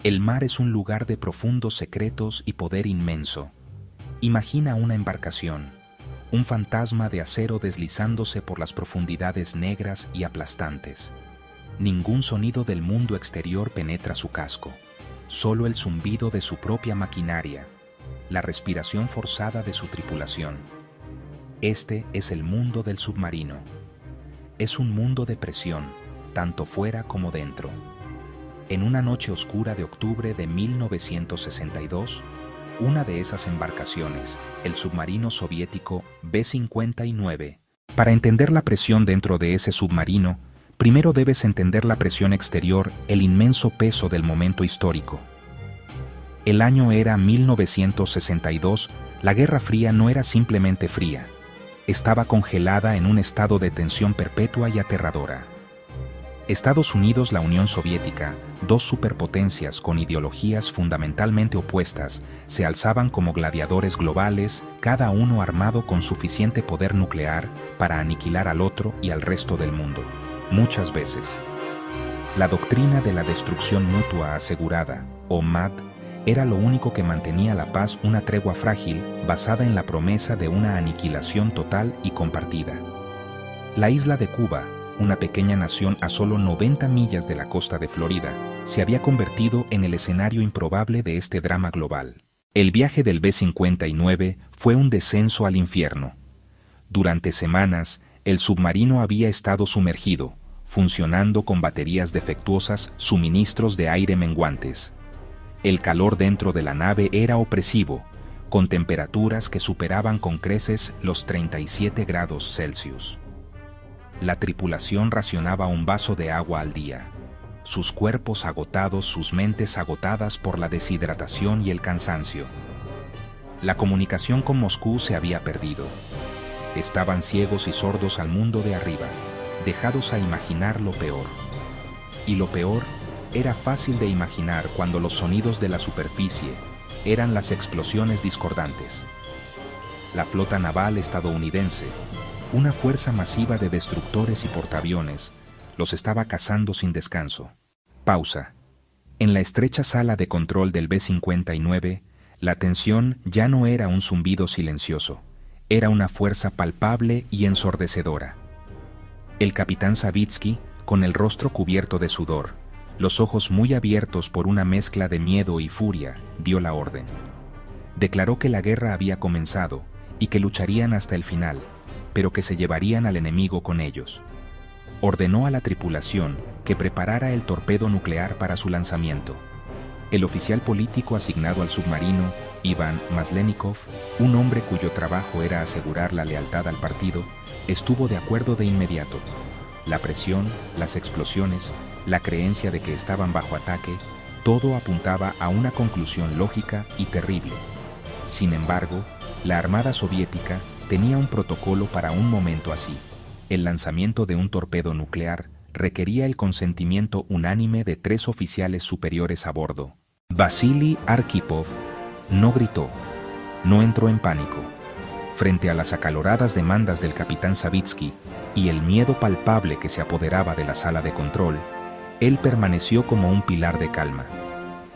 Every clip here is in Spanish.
El mar es un lugar de profundos secretos y poder inmenso. Imagina una embarcación, un fantasma de acero deslizándose por las profundidades negras y aplastantes. Ningún sonido del mundo exterior penetra su casco, solo el zumbido de su propia maquinaria, la respiración forzada de su tripulación. Este es el mundo del submarino. Es un mundo de presión, tanto fuera como dentro. En una noche oscura de octubre de 1962, una de esas embarcaciones, el submarino soviético B-59. Para entender la presión dentro de ese submarino, primero debes entender la presión exterior, el inmenso peso del momento histórico. El año era 1962, la Guerra Fría no era simplemente fría, estaba congelada en un estado de tensión perpetua y aterradora. Estados Unidos, la Unión Soviética, dos superpotencias con ideologías fundamentalmente opuestas, se alzaban como gladiadores globales, cada uno armado con suficiente poder nuclear para aniquilar al otro y al resto del mundo. Muchas veces. La doctrina de la destrucción mutua asegurada, o MAD, era lo único que mantenía la paz, una tregua frágil basada en la promesa de una aniquilación total y compartida. La isla de Cuba, una pequeña nación a solo 90 millas de la costa de Florida, se había convertido en el escenario improbable de este drama global. El viaje del B-59 fue un descenso al infierno. Durante semanas, el submarino había estado sumergido, funcionando con baterías defectuosas, suministros de aire menguantes. El calor dentro de la nave era opresivo, con temperaturas que superaban con creces los 37 grados Celsius. La tripulación racionaba un vaso de agua al día. Sus cuerpos agotados, sus mentes agotadas por la deshidratación y el cansancio. La comunicación con Moscú se había perdido. Estaban ciegos y sordos al mundo de arriba, dejados a imaginar lo peor. Y lo peor era fácil de imaginar cuando los sonidos de la superficie eran las explosiones discordantes. La flota naval estadounidense, una fuerza masiva de destructores y portaaviones, los estaba cazando sin descanso. Pausa. En la estrecha sala de control del B-59, la tensión ya no era un zumbido silencioso, era una fuerza palpable y ensordecedora. El capitán Savitsky, con el rostro cubierto de sudor, los ojos muy abiertos por una mezcla de miedo y furia, dio la orden. Declaró que la guerra había comenzado y que lucharían hasta el final, pero que se llevarían al enemigo con ellos. Ordenó a la tripulación que preparara el torpedo nuclear para su lanzamiento. El oficial político asignado al submarino, Iván Maslenikov, un hombre cuyo trabajo era asegurar la lealtad al partido, estuvo de acuerdo de inmediato. La presión, las explosiones, la creencia de que estaban bajo ataque, todo apuntaba a una conclusión lógica y terrible. Sin embargo, la Armada Soviética tenía un protocolo para un momento así. El lanzamiento de un torpedo nuclear requería el consentimiento unánime de 3 oficiales superiores a bordo. Vasily Arkhipov no gritó, no entró en pánico. Frente a las acaloradas demandas del capitán Savitsky y el miedo palpable que se apoderaba de la sala de control, él permaneció como un pilar de calma.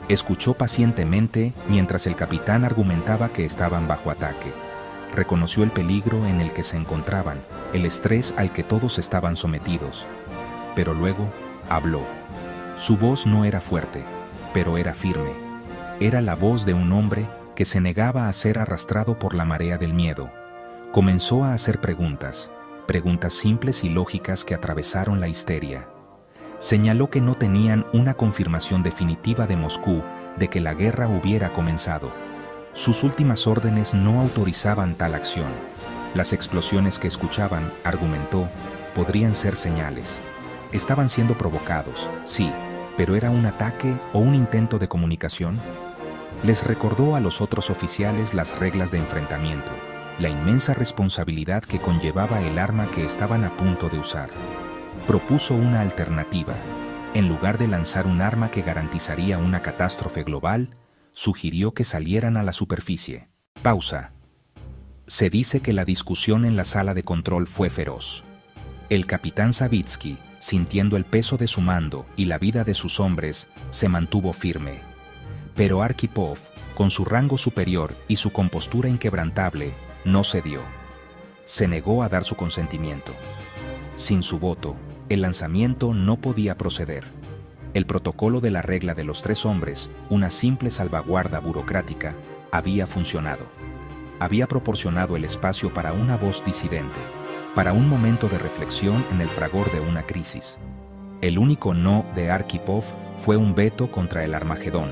Escuchó pacientemente mientras el capitán argumentaba que estaban bajo ataque. Reconoció el peligro en el que se encontraban, el estrés al que todos estaban sometidos. Pero luego habló. Su voz no era fuerte, pero era firme. Era la voz de un hombre que se negaba a ser arrastrado por la marea del miedo. Comenzó a hacer preguntas simples y lógicas que atravesaron la histeria. Señaló que no tenían una confirmación definitiva de Moscú de que la guerra hubiera comenzado. Sus últimas órdenes no autorizaban tal acción. Las explosiones que escuchaban, argumentó, podrían ser señales. Estaban siendo provocados, sí, pero ¿era un ataque o un intento de comunicación? Les recordó a los otros oficiales las reglas de enfrentamiento, la inmensa responsabilidad que conllevaba el arma que estaban a punto de usar. Propuso una alternativa. En lugar de lanzar un arma que garantizaría una catástrofe global, sugirió que salieran a la superficie. Pausa. Se dice que la discusión en la sala de control fue feroz. El capitán Savitsky, sintiendo el peso de su mando y la vida de sus hombres, se mantuvo firme. Pero Arkhipov, con su rango superior y su compostura inquebrantable, no cedió. Se negó a dar su consentimiento. Sin su voto, el lanzamiento no podía proceder. El protocolo de la regla de los 3 hombres, una simple salvaguarda burocrática, había funcionado. Había proporcionado el espacio para una voz disidente, para un momento de reflexión en el fragor de una crisis. El único no de Arkhipov fue un veto contra el Armagedón.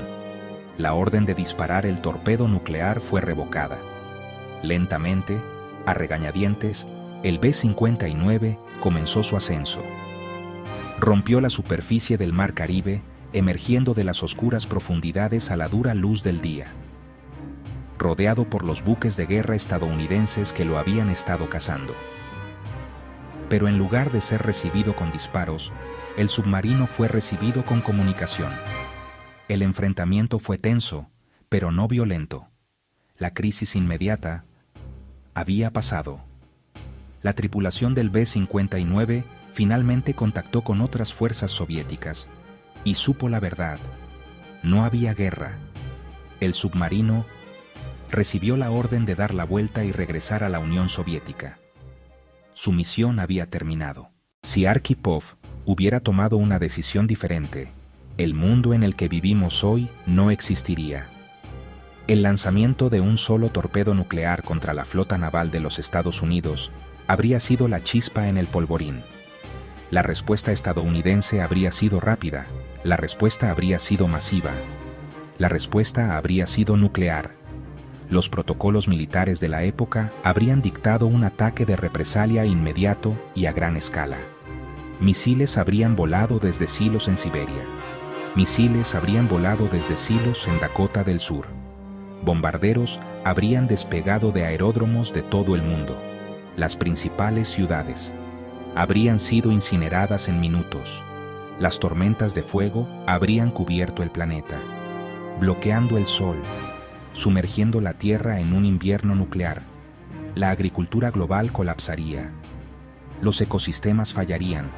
La orden de disparar el torpedo nuclear fue revocada. Lentamente, a regañadientes, el B-59 comenzó su ascenso. Rompió la superficie del Mar Caribe, emergiendo de las oscuras profundidades a la dura luz del día. Rodeado por los buques de guerra estadounidenses que lo habían estado cazando. Pero en lugar de ser recibido con disparos, el submarino fue recibido con comunicación. El enfrentamiento fue tenso, pero no violento. La crisis inmediata había pasado. La tripulación del B-59 finalmente contactó con otras fuerzas soviéticas y supo la verdad. No había guerra. El submarino recibió la orden de dar la vuelta y regresar a la Unión Soviética. Su misión había terminado. Si Arkhipov hubiera tomado una decisión diferente, el mundo en el que vivimos hoy no existiría. El lanzamiento de un solo torpedo nuclear contra la flota naval de los Estados Unidos habría sido la chispa en el polvorín. La respuesta estadounidense habría sido rápida, la respuesta habría sido masiva, la respuesta habría sido nuclear. Los protocolos militares de la época habrían dictado un ataque de represalia inmediato y a gran escala. Misiles habrían volado desde silos en Siberia. Misiles habrían volado desde silos en Dakota del Sur. Bombarderos habrían despegado de aeródromos de todo el mundo. Las principales ciudades habrían sido incineradas en minutos. Las tormentas de fuego habrían cubierto el planeta, bloqueando el sol, sumergiendo la Tierra en un invierno nuclear. La agricultura global colapsaría. Los ecosistemas fallarían.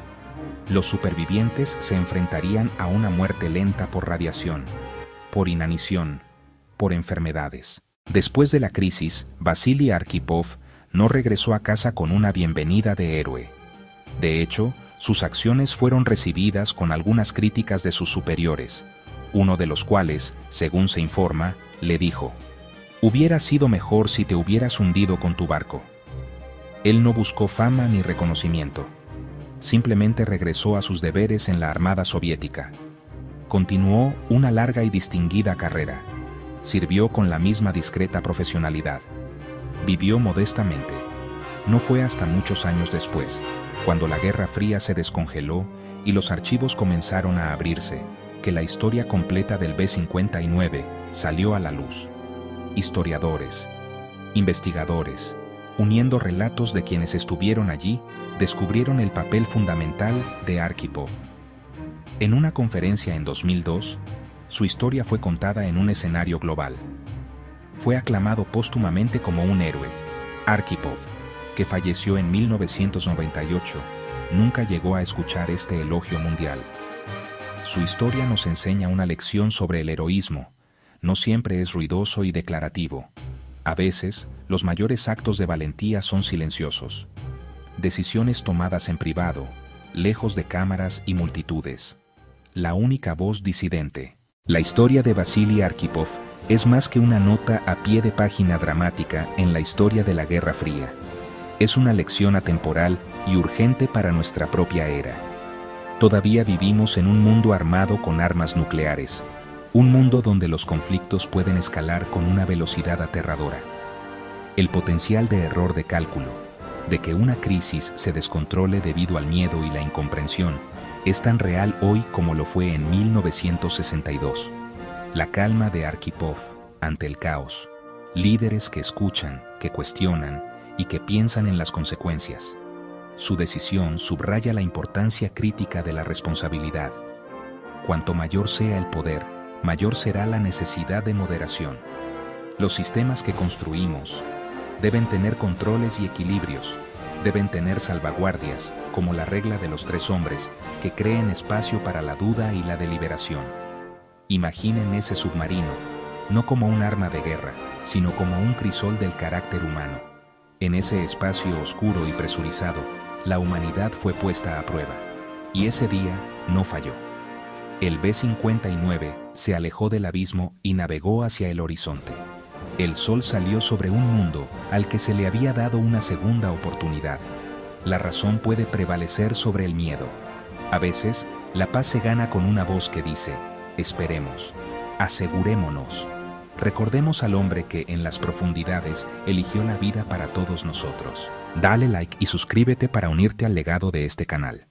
Los supervivientes se enfrentarían a una muerte lenta por radiación, por inanición, por enfermedades. Después de la crisis, Vasily Arkhipov no regresó a casa con una bienvenida de héroe. De hecho, sus acciones fueron recibidas con algunas críticas de sus superiores, uno de los cuales, según se informa, le dijo: «Hubiera sido mejor si te hubieras hundido con tu barco». Él no buscó fama ni reconocimiento. Simplemente regresó a sus deberes en la Armada Soviética. Continuó una larga y distinguida carrera. Sirvió con la misma discreta profesionalidad. Vivió modestamente. No fue hasta muchos años después, cuando la Guerra Fría se descongeló y los archivos comenzaron a abrirse, que la historia completa del B-59 salió a la luz. Historiadores, investigadores, uniendo relatos de quienes estuvieron allí, descubrieron el papel fundamental de Arkhipov. En una conferencia en 2002, su historia fue contada en un escenario global. Fue aclamado póstumamente como un héroe. Arkhipov, que falleció en 1998, nunca llegó a escuchar este elogio mundial. Su historia nos enseña una lección sobre el heroísmo. No siempre es ruidoso y declarativo. A veces, los mayores actos de valentía son silenciosos. Decisiones tomadas en privado, lejos de cámaras y multitudes. La única voz disidente. La historia de Vasily Arkhipov es más que una nota a pie de página dramática en la historia de la Guerra Fría. Es una lección atemporal y urgente para nuestra propia era. Todavía vivimos en un mundo armado con armas nucleares. Un mundo donde los conflictos pueden escalar con una velocidad aterradora. El potencial de error de cálculo, de que una crisis se descontrole debido al miedo y la incomprensión, es tan real hoy como lo fue en 1962. La calma de Arkhipov ante el caos. Líderes que escuchan, que cuestionan y que piensan en las consecuencias. Su decisión subraya la importancia crítica de la responsabilidad. Cuanto mayor sea el poder, mayor será la necesidad de moderación. Los sistemas que construimos deben tener controles y equilibrios, deben tener salvaguardias, como la regla de los 3 hombres, que creen espacio para la duda y la deliberación. Imaginen ese submarino, no como un arma de guerra, sino como un crisol del carácter humano. En ese espacio oscuro y presurizado, la humanidad fue puesta a prueba, y ese día no falló. El B-59 se alejó del abismo y navegó hacia el horizonte. El sol salió sobre un mundo al que se le había dado una segunda oportunidad. La razón puede prevalecer sobre el miedo. A veces, la paz se gana con una voz que dice: esperemos, asegurémonos. Recordemos al hombre que en las profundidades eligió la vida para todos nosotros. Dale like y suscríbete para unirte al legado de este canal.